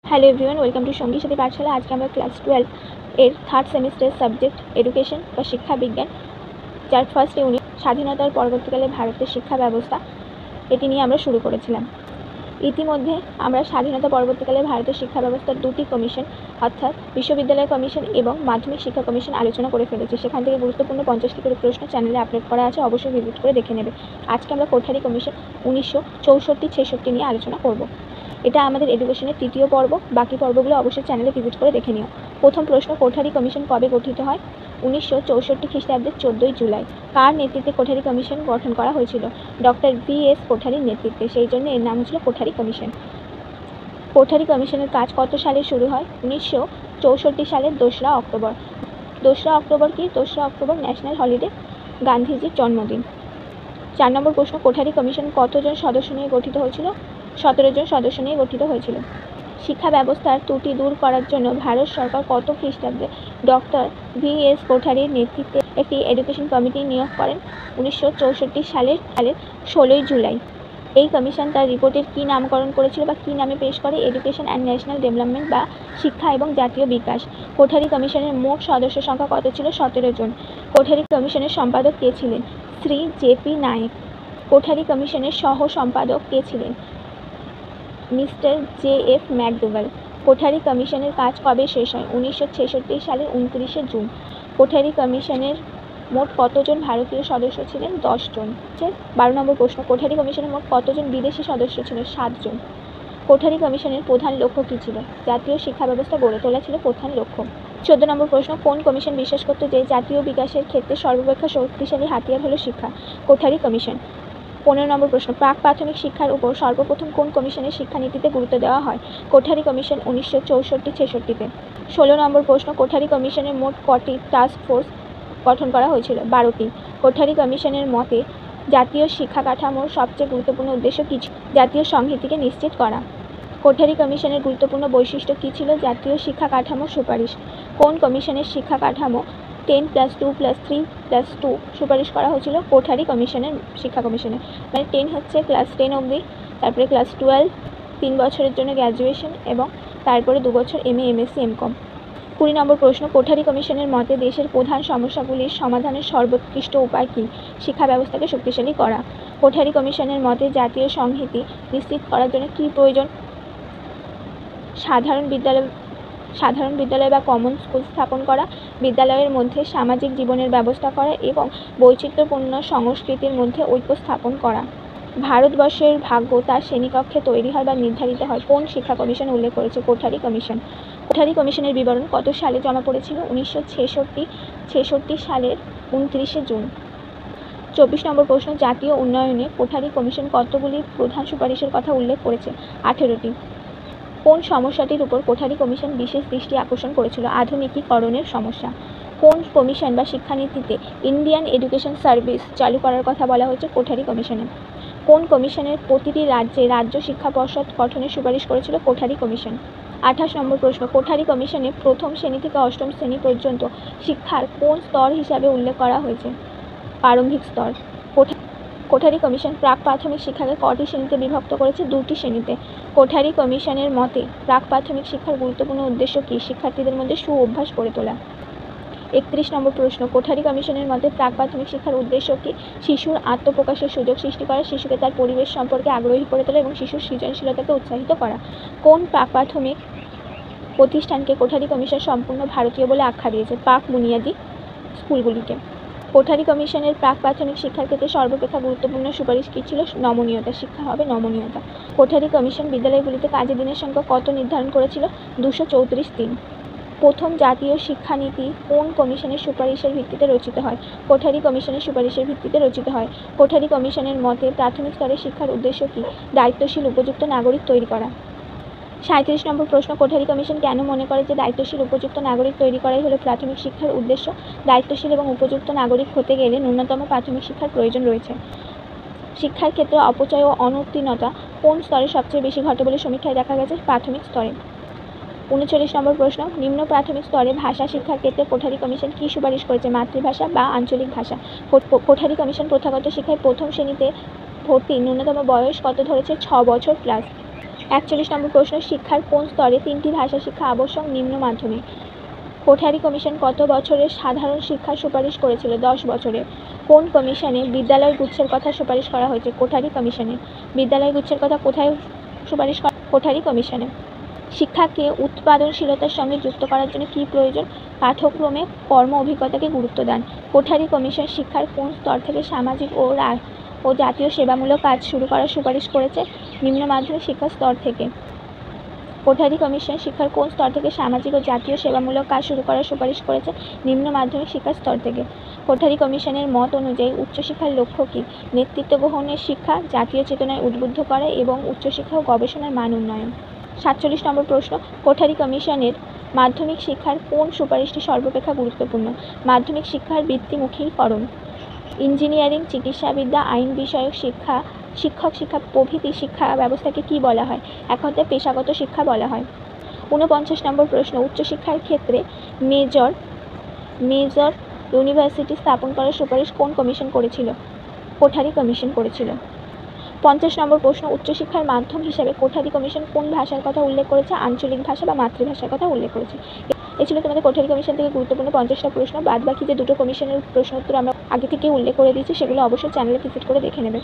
Hello everyone, welcome to সঙ্গী সাথী পাঠশালা। আজকে আমরা ক্লাস 12 এর থার্ড সেমিস্টার সাবজেক্ট এডুকেশন বা শিক্ষা বিজ্ঞান, যার ফার্স্ট ইউনিট স্বাধীনতার পরবর্তীকালে ভারতের শিক্ষা ব্যবস্থা, এটি নিয়ে আমরা শুরু করেছিলাম। ইতিমধ্যে আমরা স্বাধীনতা পরবর্তীকালে ভারতের শিক্ষা ব্যবস্থার দুটি কমিশন অর্থাৎ বিশ্ববিদ্যালয় কমিশন এবং মাধ্যমিক শিক্ষা কমিশন আলোচনা করে ফেলেছি। সেখান থেকে গুরুত্বপূর্ণ 50টি করে প্রশ্ন চ্যানেলে আপলোড করা আছে, অবশ্যই ভিজিট করে দেখে নেবে। আজকে আমরা কোঠারি কমিশন 1964-66 নিয়ে আলোচনা করব। এটা আমাদের এডুকেশনের তৃতীয় পর্ব। বাকি পর্বগুলো অবশ্যই চ্যানেলে ভিজিট করে দেখে নিও। প্রথম প্রশ্ন, কোঠারি কমিশন কবে গঠিত হয়? 1964 খ্রিস্টাব্দের 14 জুলাই। কার নেতৃত্বে কোঠারি কমিশন গঠন করা হয়েছিল? ডক্টর VS কোঠারির নেতৃত্বে, সেই জন্য এর নাম হচ্ছিল কোঠারি কমিশন। কোঠারি কমিশনের কাজ কত সালে শুরু হয়? 1964 সালের 2রা অক্টোবর। 2রা অক্টোবর কি? 2রা অক্টোবর ন্যাশনাল হলিডে, গান্ধীজির জন্মদিন। 4 নম্বর প্রশ্ন, কোঠারি কমিশন কতজন সদস্য নিয়ে গঠিত হয়েছিল? 17 জন সদস্য নিয়ে গঠিত হয়েছিল। শিক্ষা ব্যবস্থার ত্রুটি দূর করার জন্য ভারত সরকার কত খ্রিস্টাব্দে ডক্টর VS কোঠারির নেতৃত্বে একটি এডুকেশন কমিটি নিয়োগ করেন? 1964 সালের 16 জুলাই। এই কমিশন তার রিপোর্টের কী নামকরণ করেছিল বা কী নামে পেশ করে? এডুকেশন অ্যান্ড ন্যাশনাল ডেভেলপমেন্ট বা শিক্ষা এবং জাতীয় বিকাশ। কোঠারি কমিশনের মোট সদস্য সংখ্যা কত ছিল? 17 জন। কোঠারি কমিশনের সম্পাদক কে ছিলেন? শ্রী JP নায়েক। কোঠারি কমিশনের সহ সম্পাদক কে ছিলেন? Mister JF ম্যাকডোভাল। কোঠারি কমিশনের কাজ কবে শেষ হয়? 1966 সালের 29শে জুন। কোঠারি কমিশনের মোট কতজন ভারতীয় সদস্য ছিলেন? 10 জন। 12 নম্বর প্রশ্ন, কোঠারি কমিশনের মোট কতজন বিদেশি সদস্য ছিল? 7 জন। কোঠারি কমিশনের প্রধান লক্ষ্য কী ছিল? জাতীয় শিক্ষা ব্যবস্থা গড়ে তোলা ছিল প্রধান লক্ষ্য। 14 নম্বর প্রশ্ন, কোন কমিশন বিশ্বাস করত যে জাতীয় বিকাশের ক্ষেত্রে সর্বাপেক্ষা শক্তিশালী হাতিয়ার হলো শিক্ষা? কোঠারি কমিশন। 15 নম্বর প্রশ্ন, প্রাক প্রাথমিক শিক্ষার উপর সর্বপ্রথম কোন কমিশনের শিক্ষানীতিতে গুরুত্ব দেওয়া হয়? কোঠারি কমিশন 1964-66-তে। 16 নম্বর প্রশ্ন, কোঠারি কমিশনের মোট কটি টাস্ক ফোর্স গঠন করা হয়েছিল? 12টি। কোঠারি কমিশনের মতে জাতীয় শিক্ষা কাঠামোর সবচেয়ে গুরুত্বপূর্ণ উদ্দেশ্য কী ছিল? জাতীয় সংহতিকে নিশ্চিত করা। কোঠারি কমিশনের গুরুত্বপূর্ণ বৈশিষ্ট্য কী ছিল? জাতীয় শিক্ষা কাঠামোর সুপারিশ। কোন কমিশনের শিক্ষা কাঠামো 10+2+3+2 সুপারিশ করা হয়েছিল? কোঠারি কমিশনের শিক্ষা কমিশনের। মানে 10 হচ্ছে ক্লাস 10 অবধি, তারপরে ক্লাস 12 3 বছরের জন্য গ্র্যাজুয়েশন এবং তারপরে 2 বছর MA MSc MCom। 20 নম্বর প্রশ্ন, কোঠারি কমিশনের মতে দেশের প্রধান সমস্যাগুলির সমাধানের সর্বোৎকৃষ্ট উপায় কী? শিক্ষা ব্যবস্থাকে শক্তিশালী করা। কোঠারি কমিশনের মতে জাতীয় সংহতি নিশ্চিত করার জন্য কী প্রয়োজন? সাধারণ বিদ্যালয় বা কমন স্কুল স্থাপন করা, বিদ্যালয়ের মধ্যে সামাজিক জীবনের ব্যবস্থা করা এবং বৈচিত্র্যপূর্ণ সংস্কৃতির মধ্যে ঐক্য স্থাপন করা। ভারতবর্ষের ভাগ্য তার শ্রেণীকক্ষে তৈরি হয় বা নির্ধারিত হয় কোন শিক্ষা কমিশন উল্লেখ করেছে? কোঠারি কমিশন। কোঠারি কমিশনের বিবরণ কত সালে জমা পড়েছিল? 1966 সালের 29শে জুন। 24 নম্বর প্রশ্ন, জাতীয় উন্নয়নে কোঠারি কমিশন কতগুলি প্রধান সুপারিশের কথা উল্লেখ করেছে? 18টি। কোন সমস্যাটির উপর কোঠারি কমিশন বিশেষ দৃষ্টি আকর্ষণ করেছিল? আধুনিকীকরণের সমস্যা। কোন কমিশন বা শিক্ষানীতিতে ইন্ডিয়ান এডুকেশন সার্ভিস চালু করার কথা বলা হয়েছে? কোঠারি কমিশনে। কোন কমিশনের প্রতিটি রাজ্যে রাজ্য শিক্ষা পর্ষদ গঠনের সুপারিশ করেছিল? কোঠারি কমিশন। 28 নম্বর প্রশ্ন, কোঠারি কমিশনে প্রথম শ্রেণী থেকে অষ্টম শ্রেণী পর্যন্ত শিক্ষার কোন স্তর হিসাবে উল্লেখ করা হয়েছে? প্রারম্ভিক স্তর। কোঠারি কমিশন প্রাক প্রাথমিক শিক্ষাকে কটি শ্রেণীতে বিভক্ত করেছে? 2টি শ্রেণীতে। কোঠারি কমিশনের মতে প্রাক প্রাথমিক শিক্ষার গুরুত্বপূর্ণ উদ্দেশ্য কী? শিক্ষার্থীদের মধ্যে সুঅভ্যাস গড়ে তোলা। 31 নম্বর প্রশ্ন, কোঠারি কমিশনের মতে প্রাক প্রাথমিক শিক্ষার উদ্দেশ্য কী? শিশুর আত্মপ্রকাশের সুযোগ সৃষ্টি করা, শিশুকে তার পরিবেশ সম্পর্কে আগ্রহী করে তোলা এবং শিশুর সৃজনশীলতাকে উৎসাহিত করা। কোন প্রাক প্রাথমিক প্রতিষ্ঠানকে কোঠারি কমিশন সম্পূর্ণ ভারতীয় বলে আখ্যা দিয়েছে? পাক বুনিয়াদী স্কুলগুলিকে। কোঠারি কমিশনের প্রাক প্রাথমিক শিক্ষার ক্ষেত্রে সর্বাপেক্ষা গুরুত্বপূর্ণ সুপারিশ কী ছিল? নমনীয়তা। শিক্ষা হবে নমনীয়তা। কোঠারি কমিশন বিদ্যালয়গুলিতে কাজের দিনের সংখ্যা কত নির্ধারণ করেছিল? 234 দিন। প্রথম জাতীয় শিক্ষানীতি কোন কমিশনের সুপারিশের ভিত্তিতে রচিত হয়? কোঠারি কমিশনের সুপারিশের ভিত্তিতে রচিত হয়। কোঠারি কমিশনের মতে প্রাথমিক স্তরের শিক্ষার উদ্দেশ্য কী? দায়িত্বশীল উপযুক্ত নাগরিক তৈরি করা। 37 নম্বর প্রশ্ন, কোঠারি কমিশন কেন মনে করে যে দায়িত্বশীল উপযুক্ত নাগরিক তৈরি করাই হলো প্রাথমিক শিক্ষার উদ্দেশ্য? দায়িত্বশীল এবং উপযুক্ত নাগরিক হতে গেলে ন্যূনতম প্রাথমিক শিক্ষার প্রয়োজন রয়েছে। শিক্ষার ক্ষেত্রে অপচয় ও অনুত্তীর্ণতা কোন স্তরে সবচেয়ে বেশি ঘটে বলে সমীক্ষায় দেখা গেছে? প্রাথমিক স্তরে। 39 নম্বর প্রশ্ন, নিম্ন প্রাথমিক স্তরে ভাষা শিক্ষার ক্ষেত্রে কোঠারি কমিশন কী সুপারিশ করেছে? মাতৃভাষা বা আঞ্চলিক ভাষা। কোঠারি কমিশন প্রথাগত শিক্ষায় প্রথম শ্রেণীতে ভর্তির ন্যূনতম বয়স কত ধরেছে? 6 বছর প্লাস। 41 নম্বর প্রশ্ন, শিক্ষার কোন স্তরে 3টি ভাষা শিক্ষা আবশ্যক? নিম্ন মাধ্যমিক। কোঠারি কমিশন কত বছরের সাধারণ শিক্ষার সুপারিশ করেছিল? 10 বছরের। কোন কমিশনে বিদ্যালয় গুচ্ছের কথা সুপারিশ করা হয়েছে? কোঠারি কমিশনে। বিদ্যালয় গুচ্ছের কথা কোথায় সুপারিশ করা? কোঠারি কমিশনে। শিক্ষাকে উৎপাদনশীলতার সঙ্গে যুক্ত করার জন্য কী প্রয়োজন? পাঠ্যক্রমে কর্ম অভিজ্ঞতাকে গুরুত্ব দান। কোঠারি কমিশন শিক্ষার কোন স্তর থেকে সামাজিক ও জাতীয় সেবামূলক কাজ শুরু করার সুপারিশ করেছে? নিম্ন মাধ্যমিক শিক্ষার স্তর থেকে। কোঠারি কমিশন শিক্ষার কোন স্তর থেকে সামাজিক ও জাতীয় সেবামূলক কাজ শুরু করার সুপারিশ করেছে? নিম্ন মাধ্যমিক শিক্ষার স্তর থেকে। কোঠারি কমিশনের মত অনুযায়ী উচ্চশিক্ষার লক্ষ্য কী? নেতৃত্ব গ্রহণের শিক্ষা, জাতীয় চেতনায় উদ্বুদ্ধ করা এবং উচ্চশিক্ষা ও গবেষণার মান উন্নয়ন। 47 নম্বর প্রশ্ন, কোঠারি কমিশনের মাধ্যমিক শিক্ষার কোন সুপারিশটি সর্বাপেক্ষা গুরুত্বপূর্ণ? মাধ্যমিক শিক্ষার বৃত্তিমুখীকরণ। ইঞ্জিনিয়ারিং, চিকিৎসাবিদ্যা, আইন বিষয়ক শিক্ষা, শিক্ষক শিক্ষা প্রভৃতি শিক্ষা ব্যবস্থাকে কী বলা হয়? এক কথায় পেশাগত শিক্ষা বলা হয়। 49 নম্বর প্রশ্ন, উচ্চশিক্ষার ক্ষেত্রে মেজর ইউনিভার্সিটি স্থাপন করার সুপারিশ কোন কমিশন করেছিল? কোঠারি কমিশন করেছিল। 50 নম্বর প্রশ্ন, উচ্চশিক্ষার মাধ্যম হিসাবে কোঠারি কমিশন কোন ভাষার কথা উল্লেখ করেছে? আঞ্চলিক ভাষা বা মাতৃভাষার কথা উল্লেখ করেছে। এ ছিল তোমাদের কোঠারি কমিশন থেকে গুরুত্বপূর্ণ 50টা প্রশ্ন। বাদ বাকি যে দুটো কমিশনের প্রশ্ন উত্তর আমরা আগে থেকে উল্লেখ করে দিয়েছি, সেগুলো অবশ্যই চ্যানেলে ভিজিট করে দেখে নেবে।